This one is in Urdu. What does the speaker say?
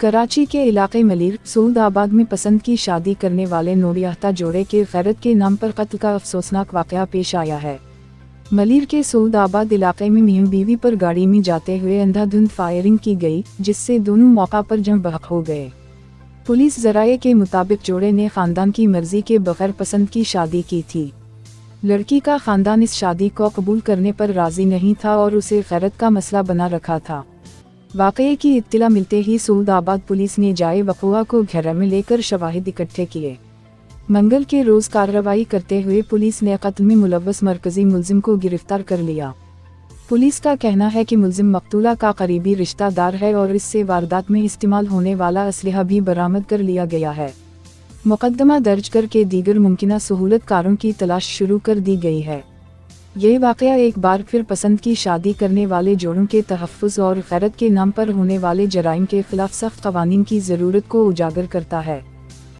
کراچی کے علاقے ملیر سعود آباد میں پسند کی شادی کرنے والے نوریافتہ جوڑے کے غیرت کے نام پر قتل کا افسوسناک واقعہ پیش آیا ہے۔ ملیر کے سعود آباد علاقے میں میاں بیوی پر گاڑی میں جاتے ہوئے اندھا دھند فائرنگ کی گئی، جس سے دونوں موقع پر جم بحق ہو گئے۔ پولیس ذرائع کے مطابق جوڑے نے خاندان کی مرضی کے بغیر پسند کی شادی کی تھی۔ لڑکی کا خاندان اس شادی کو قبول کرنے پر راضی نہیں تھا اور اسے غیرت کا مسئلہ بنا رکھا تھا۔ واقعے کی اطلاع ملتے ہی سعود آباد پولیس نے جائے وقوع کو گھیرے میں لے کر شواہد اکٹھے کیے۔ منگل کے روز کارروائی کرتے ہوئے پولیس نے قتل میں ملوث مرکزی ملزم کو گرفتار کر لیا۔ پولیس کا کہنا ہے کہ ملزم مقتولہ کا قریبی رشتہ دار ہے اور اس سے واردات میں استعمال ہونے والا اسلحہ بھی برآمد کر لیا گیا ہے۔ مقدمہ درج کر کے دیگر ممکنہ سہولت کاروں کی تلاش شروع کر دی گئی ہے۔ یہ واقعہ ایک بار پھر پسند کی شادی کرنے والے جوڑوں کے تحفظ اور غیرت کے نام پر ہونے والے جرائم کے خلاف سخت قوانین کی ضرورت کو اجاگر کرتا ہے۔